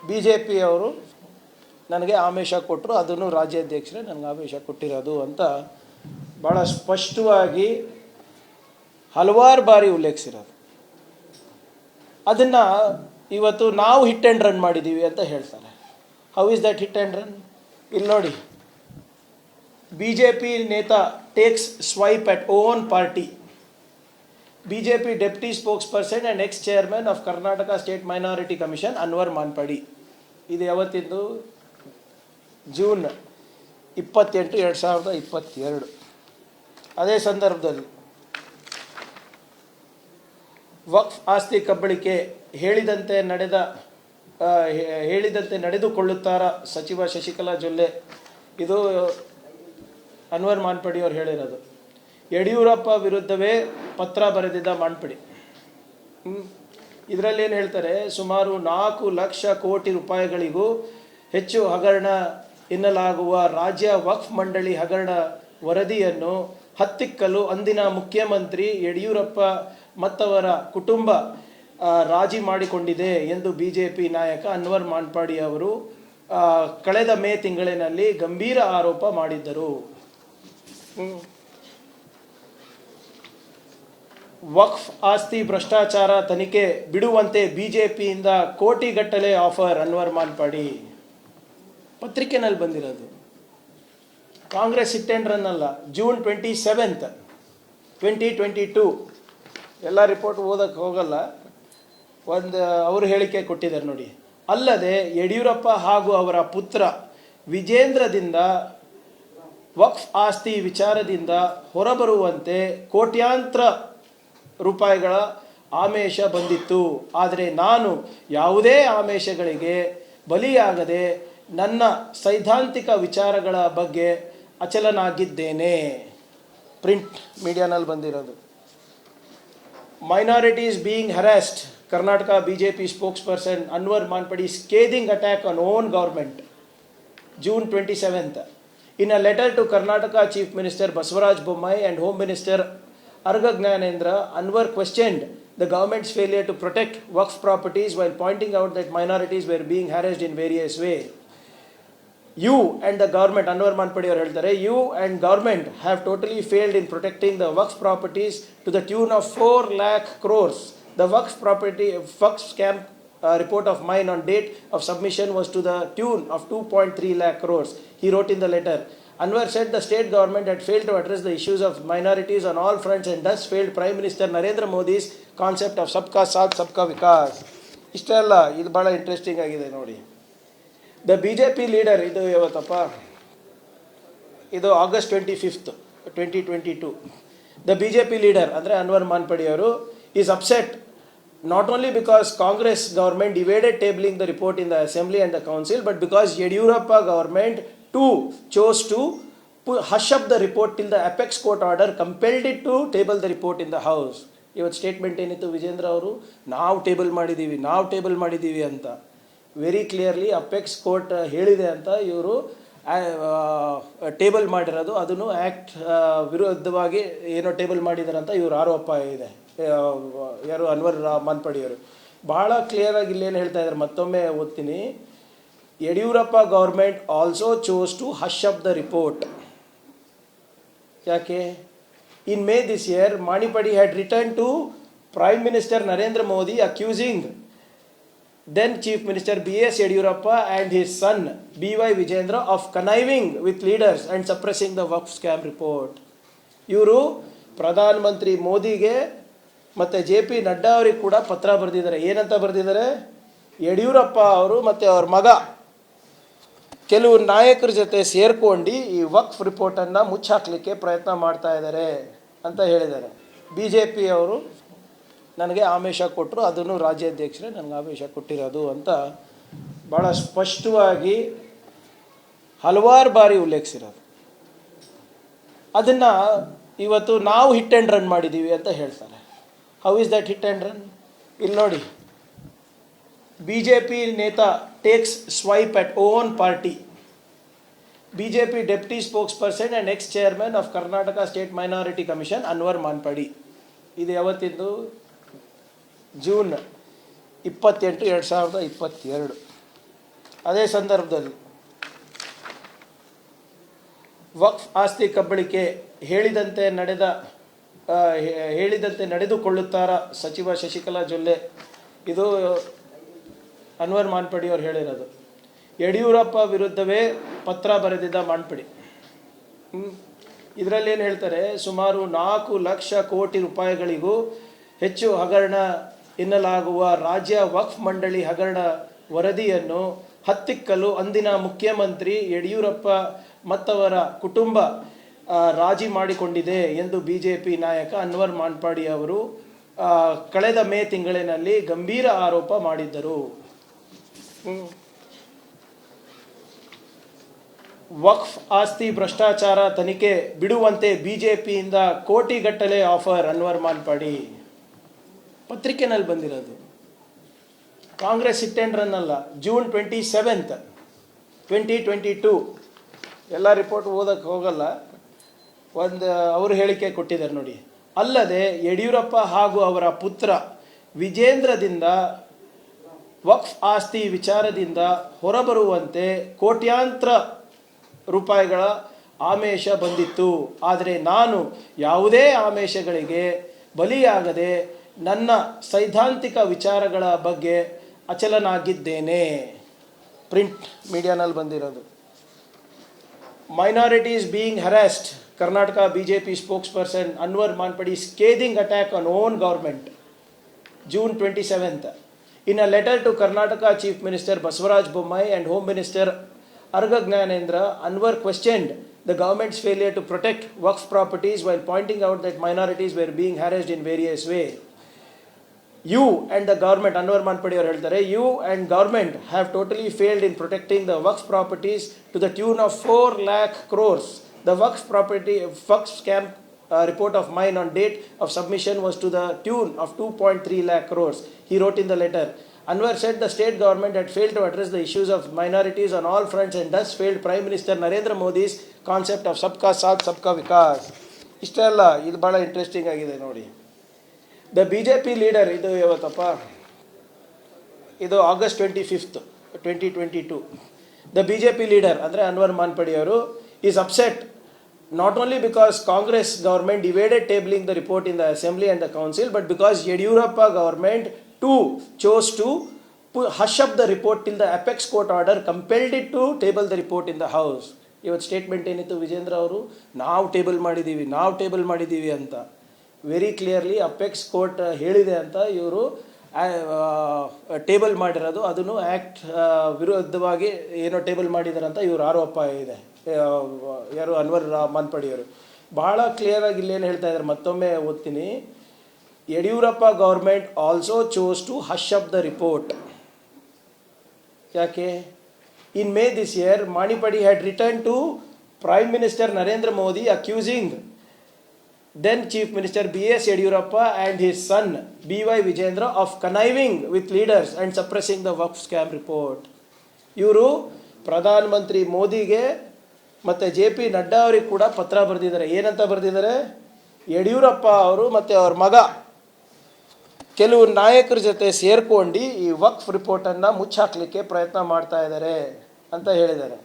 B J ಪಿಯವರು ನನಗೆ ಆಮಿಷ ಕೊಟ್ಟರು, ಅದನ್ನು ರಾಜ್ಯಾಧ್ಯಕ್ಷರೇ ನನಗೆ ಆಮಿಷ ಕೊಟ್ಟಿರೋದು ಅಂತ ಭಾಳ ಸ್ಪಷ್ಟವಾಗಿ ಹಲವಾರು ಬಾರಿ ಉಲ್ಲೇಖಿಸಿರೋದು. ಅದನ್ನು ಇವತ್ತು ನಾವು ಹಿಟ್ ಆ್ಯಂಡ್ ರನ್ ಮಾಡಿದ್ದೀವಿ ಅಂತ ಹೇಳ್ತಾರೆ. How is that hit and run? ಇಲ್ಲಿ ನೋಡಿ, ಬಿ ಜೆ ಪಿ ನೇತಾ takes swipe at own party. BJP Deputy Spokesperson and ex-chairman of Karnataka State Minority Commission, Anwar Manpadi. ಇದು ಯಾವತ್ತಿಂದು? ಜೂನ್ 28, 2022. ಅದೇ ಸಂದರ್ಭದಲ್ಲಿ ವಕ್ಫ್ ಆಸ್ತಿ ಕಬಳಿಕೆ ಹೇಳಿದಂತೆ ನಡೆದುಕೊಳ್ಳುತ್ತಾರ ಸಚಿವ ಶಶಿಕಲಾ ಜೊಲ್ಲೆ. ಇದು ಅನ್ವರ್ ಮಾನ್ಪಡಿ ಅವರು ಹೇಳಿರೋದು. ಯಡಿಯೂರಪ್ಪ ವಿರುದ್ಧವೇ ಪತ್ರ ಬರೆದಿದ್ದ ಮಾನ್ಪಡಿ. ಇದರಲ್ಲಿ ಏನು ಹೇಳ್ತಾರೆ? ಸುಮಾರು 4 ಲಕ್ಷ ಕೋಟಿ ರೂಪಾಯಿಗಳಿಗೂ ಹೆಚ್ಚು ಹಗರಣ ಎನ್ನಲಾಗುವ ರಾಜ್ಯ ವಕ್ಫ್ ಮಂಡಳಿ ಹಗರಣ ವರದಿಯನ್ನು ಹತ್ತಿಕ್ಕಲು ಅಂದಿನ ಮುಖ್ಯಮಂತ್ರಿ ಯಡಿಯೂರಪ್ಪ ಮತ್ತವರ ಕುಟುಂಬ ರಾಜಿ ಮಾಡಿಕೊಂಡಿದೆ ಎಂದು ಬಿಜೆಪಿ ನಾಯಕ ಅನ್ವರ್ ಮಾನ್ಪಡಿ ಅವರು ಕಳೆದ ಮೇ ತಿಂಗಳಿನಲ್ಲಿ ಗಂಭೀರ ಆರೋಪ ಮಾಡಿದ್ದರು. ವಕ್ಫ್ ಆಸ್ತಿ ಭ್ರಷ್ಟಾಚಾರ ತನಿಖೆ ಬಿಡುವಂತೆ ಬಿಜೆಪಿಯಿಂದ ಕೋಟಿಗಟ್ಟಲೆ ಆಫರ್. ಅನ್ವರ್ ಮಾನ್ಪಡಿ ಪತ್ರಿಕೆನಲ್ಲಿ ಬಂದಿರೋದು. ಕಾಂಗ್ರೆಸ್ ಹಿಟ್ ಆ್ಯಂಡ್ ರನ್ ಅಲ್ಲ. ಜೂನ್ 27, 2022. ಎಲ್ಲ ರಿಪೋರ್ಟ್ ಓದಕ್ಕೆ ಹೋಗಲ್ಲ, ಅವರು ಹೇಳಿಕೆ ಕೊಟ್ಟಿದ್ದಾರೆ ನೋಡಿ. ಅಲ್ಲದೆ ಯಡಿಯೂರಪ್ಪ ಹಾಗೂ ಅವರ ಪುತ್ರ ವಿಜೇಂದ್ರದಿಂದ ವಕ್ಫ್ ಆಸ್ತಿ ವಿಚಾರದಿಂದ ಹೊರಬರುವಂತೆ ಕೋಟ್ಯಾಂತರ ರೂಪಾಯಿಗಳ ಆಮಿಷ ಬಂದಿತ್ತು. ಆದರೆ ನಾನು ಯಾವುದೇ ಆಮಿಷಗಳಿಗೆ ಬಲಿಯಾಗದೆ ನನ್ನ ಸೈದ್ಧಾಂತಿಕ ವಿಚಾರಗಳ ಬಗ್ಗೆ ಅಚಲನಾಗಿದ್ದೇನೆ. ಪ್ರಿಂಟ್ ಮೀಡಿಯಾನಲ್ಲಿ ಬಂದಿರೋದು. Minorities being harassed, Karnataka BJP spokesperson Anwar Manippady scathing attack on own government. June 27th. In a letter to Karnataka Chief Minister Basavaraj Bommai and Home Minister Arga Gnanendra, Anwar questioned the government's failure to protect Waqf properties while pointing out that minorities were being harassed in various ways. You and the government, Anwar Manpadi ಅವರು ಹೇಳ್ತಾರೆ, you and government have totally failed in protecting the Waqf properties to the tune of 4 lakh crores. The Waqf scam report of mine on date of submission was to the tune of 2.3 lakh crores. He wrote in the letter. Anwar said the state government had failed to address the issues of minorities on all fronts and thus failed Prime Minister Narendra Modi's concept of Sabka Saath Sabka Vikas. ಇಷ್ಟೆಲ್ಲ ಇದು ಭಾಳ interesting ಆಗಿದೆ ನೋಡಿ. The BJP leader, ಇದು ಯಾವತ್ತಪ್ಪ? ಇದು August 25, 2022. The BJP leader ಅಂದರೆ ಅನ್ವರ್ ಮಾನ್ಪಡಿ ಅವರು is upset not only because Congress government evaded tabling the report in the Assembly and the Council, but because Yediyurappa government too chose to hush up the report till the apex court order compelled it to table the report in the House. ಇವತ್ತು statement ಏನಿತ್ತು ವಿಜೇಂದ್ರ ಅವರು? ನಾವು table ಮಾಡಿದ್ದೀವಿ ಅಂತ. Very clearly apex court ಹೇಳಿದೆ ಅಂತ ಇವರು table ಮಾಡಿರೋದು. ಅದನ್ನು ಆ್ಯಕ್ಟ್ ವಿರುದ್ಧವಾಗಿ ಏನೋ ಟೇಬಲ್ ಮಾಡಿದ್ದಾರೆ ಅಂತ ಇವ್ರ ಆರೋಪ ಇದೆ. ಯಾರು? ಅನ್ವರ್ ಮಾನ್ಪಡಿಯವರು ಬಹಳ ಕ್ಲಿಯರಾಗಿ ಇಲ್ಲೇನು ಹೇಳ್ತಾ ಇದ್ದಾರೆ, ಮತ್ತೊಮ್ಮೆ ಓದ್ತೀನಿ. Yediyurappa government also chose to hush up the report. ಯಾಕೆ? In May this year, Manipadi had written to Prime Minister Narendra Modi accusing then Chief Minister B.S. Yediyurappa and his son B.Y. Vijendra of conniving with leaders and suppressing the Waqf scam report. ಇವರು ಪ್ರಧಾನ ಮಂತ್ರಿ ಮೋದಿಗೆ ಮತ್ತು JP Nadda ಅವರಿಗೆ ಕೂಡ ಪತ್ರ ಬರೆದಿದ್ದಾರೆ. ಏನಂತ ಬರೆದಿದ್ದಾರೆ? ಯಡಿಯೂರಪ್ಪ ಅವರು ಮತ್ತು ಅವ್ರ ಮಗ ಕೆಲವು ನಾಯಕರ ಜೊತೆ ಸೇರ್ಕೊಂಡು ಈ ವಕ್ಫ್ ರಿಪೋರ್ಟನ್ನು ಮುಚ್ಚಾಕಲಿಕ್ಕೆ ಪ್ರಯತ್ನ ಮಾಡ್ತಾ ಇದ್ದಾರೆ ಅಂತ ಹೇಳಿದ್ದಾರೆ. BJP ಅವರು ನನಗೆ ಆಮಿಷ ಕೊಟ್ಟರು, ಅದನ್ನು ರಾಜ್ಯಾಧ್ಯಕ್ಷರೇ ನನಗೆ ಆಮಿಷ ಕೊಟ್ಟಿರೋದು ಅಂತ ಭಾಳ ಸ್ಪಷ್ಟವಾಗಿ ಹಲವಾರು ಬಾರಿ ಉಲ್ಲೇಖಿಸಿರೋದು. ಅದನ್ನು ಇವತ್ತು ನಾವು ಹಿಟ್ ಆ್ಯಂಡ್ ರನ್ ಮಾಡಿದ್ದೀವಿ ಅಂತ ಹೇಳ್ತಾರೆ. How is that hit and run? ಇಲ್ಲಿ ನೋಡಿ, BJP ನೇತಾ takes swipe at own party. BJP Deputy Spokesperson and ex-chairman of Karnataka State Minority Commission, Anwar Manpadi. ಇದು ಯಾವತ್ತಿಂದು? ಜೂನ್ 28, 2022. ಅದೇ ಸಂದರ್ಭದಲ್ಲಿ ವಕ್ಫ್ ಆಸ್ತಿ ಕಬಳಿಕೆ ಹೇಳಿದಂತೆ ನಡೆದುಕೊಳ್ಳುತ್ತಾರ ಸಚಿವ ಶಶಿಕಲಾ ಜೊಲ್ಲೆ. ಇದು ಅನ್ವರ್ ಮಾನ್ಪಡಿ ಅವರು ಹೇಳಿರೋದು. ಯಡಿಯೂರಪ್ಪ ವಿರುದ್ಧವೇ ಪತ್ರ ಬರೆದಿದ್ದ ಮಾನ್ಪಡಿ. ಇದರಲ್ಲಿ ಏನು ಹೇಳ್ತಾರೆ, ಸುಮಾರು 4 ಲಕ್ಷ ಕೋಟಿ ರೂಪಾಯಿಗಳಿಗೂ ಹೆಚ್ಚು ಹಗರಣ ಎನ್ನಲಾಗುವ ರಾಜ್ಯ ವಕ್ಫ್ ಮಂಡಳಿ ಹಗರಣ ವರದಿಯನ್ನು ಹತ್ತಿಕ್ಕಲು ಅಂದಿನ ಮುಖ್ಯಮಂತ್ರಿ ಯಡಿಯೂರಪ್ಪ ಮತ್ತವರ ಕುಟುಂಬ ರಾಜಿ ಮಾಡಿಕೊಂಡಿದೆ ಎಂದು ಬಿಜೆಪಿ ನಾಯಕ ಅನ್ವರ್ ಮಾನ್ಪಡಿ ಅವರು ಕಳೆದ ಮೇ ತಿಂಗಳಿನಲ್ಲಿ ಗಂಭೀರ ಆರೋಪ ಮಾಡಿದ್ದರು. ವಕ್ಫ್ ಆಸ್ತಿ ಭ್ರಷ್ಟಾಚಾರ ತನಿಖೆ ಬಿಡುವಂತೆ ಬಿಜೆಪಿಯಿಂದ ಕೋಟಿಗಟ್ಟಲೆ ಆಫರ್. ಅನ್ವರ್ ಮಾನ್ಪಡಿ ಪತ್ರಿಕೆನಲ್ಲಿ ಬಂದಿರೋದು. ಕಾಂಗ್ರೆಸ್ ಹಿಟ್ ಆ್ಯಂಡ್ ರನ್ ಅಲ್ಲ. ಜೂನ್ 27, 2022 ಎಲ್ಲ ರಿಪೋರ್ಟ್ ಓದಕ್ಕೆ ಹೋಗಲ್ಲ, ಅವರು ಹೇಳಿಕೆ ಕೊಟ್ಟಿದ್ದಾರೆ ನೋಡಿ. ಅಲ್ಲದೆ ಯಡಿಯೂರಪ್ಪ ಹಾಗೂ ಅವರ ಪುತ್ರ ವಿಜೇಂದ್ರದಿಂದ ವಕ್ಫ್ ಆಸ್ತಿ ವಿಚಾರದಿಂದ ಹೊರಬರುವಂತೆ ಕೋಟ್ಯಾಂತರ ರೂಪಾಯಿಗಳ ಆಮಿಷ ಬಂದಿತ್ತು. ಆದರೆ ನಾನು ಯಾವುದೇ ಆಮಿಷಗಳಿಗೆ ಬಲಿಯಾಗದೆ ನನ್ನ ಸೈದ್ಧಾಂತಿಕ ವಿಚಾರಗಳ ಬಗ್ಗೆ ಅಚಲನಾಗಿದ್ದೇನೆ. ಪ್ರಿಂಟ್ ಮೀಡಿಯಾನಲ್ಲಿ ಬಂದಿರೋದು. Minorities being harassed. Karnataka BJP spokesperson Anwar Manpadi scathing attack on own government. June 27th. In a letter to Karnataka Chief Minister Basavaraj Bommai and Home Minister Arga Gnanendra, Anwar questioned the government's failure to protect Waqf properties while pointing out that minorities were being harassed in various ways. You and the government, Anwar Manpadi ಅವರು ಹೇಳ್ತಾರೆ, you and government have totally failed in protecting the Waqf properties to the tune of 4 lakh crores. The Waqf scam report of mine on date of submission was to the tune of 2.3 lakh crores. He wrote in the letter. Anwar said the state government had failed to address the issues of minorities on all fronts and thus failed Prime Minister Narendra Modi's concept of Sabka Saath Sabka Vikas. ಇಷ್ಟೆಲ್ಲ ಇದು ಭಾಳ interesting ಆಗಿದೆ ನೋಡಿ. The BJP leader, ಇದು ಯಾವತ್ತಪ್ಪ, ಇದು August 25th, 2022. The BJP leader ಅಂದರೆ ಅನ್ವರ್ ಮಾನ್ಪಡಿ ಅವರು is upset not only because Congress government evaded tabling the report in the Assembly and the Council, but because Yediyurappa government too chose to hush up the report till the apex court order compelled it to table the report in the House. ಇವತ್ತು statement ಏನಿತ್ತು ವಿಜೇಂದ್ರ ಅವರು, ನಾವು table ಮಾಡಿದ್ದೀವಿ ಅಂತ. Very clearly apex court ಹೇಳಿದೆ ಅಂತ ಇವರು table ಮಾಡಿರೋದು. ಅದನ್ನು ಆ್ಯಕ್ಟ್ ವಿರುದ್ಧವಾಗಿ ಏನೋ ಟೇಬಲ್ ಮಾಡಿದ್ದಾರೆ ಅಂತ ಇವ್ರ ಆರೋಪ ಇದೆ. ಯಾರು ಅನ್ವರ್ ಮಾನ್ಪಡಿಯವರು ಬಹಳ ಕ್ಲಿಯರಾಗಿ ಇಲ್ಲೇನು ಹೇಳ್ತಾ ಇದ್ದಾರೆ, ಮತ್ತೊಮ್ಮೆ ಓದ್ತೀನಿ. Yediyurappa government also chose to hush up the report. ಯಾಕೆ? In May this year Manippady had written to prime minister Narendra Modi accusing then Chief Minister B.S. Yediyurappa and his son B.Y. Vijendra of conniving with leaders and suppressing the Waqf scam report. ಇವರು ಪ್ರಧಾನ ಮಂತ್ರಿ ಮೋದಿಗೆ ಮತ್ತು JP Nadda ಅವರಿಗೆ ಕೂಡ ಪತ್ರ ಬರೆದಿದ್ದಾರೆ. ಏನಂತ ಬರೆದಿದ್ದಾರೆ? ಯಡಿಯೂರಪ್ಪ ಅವರು ಮತ್ತು ಅವ್ರ ಮಗ ಕೆಲವು ನಾಯಕರ ಜೊತೆ ಸೇರ್ಕೊಂಡು ಈ ವಕ್ಫ್ ರಿಪೋರ್ಟನ್ನು ಮುಚ್ಚಾಕಲಿಕ್ಕೆ ಪ್ರಯತ್ನ ಮಾಡ್ತಾ ಇದ್ದಾರೆ ಅಂತ ಹೇಳಿದ್ದಾರೆ.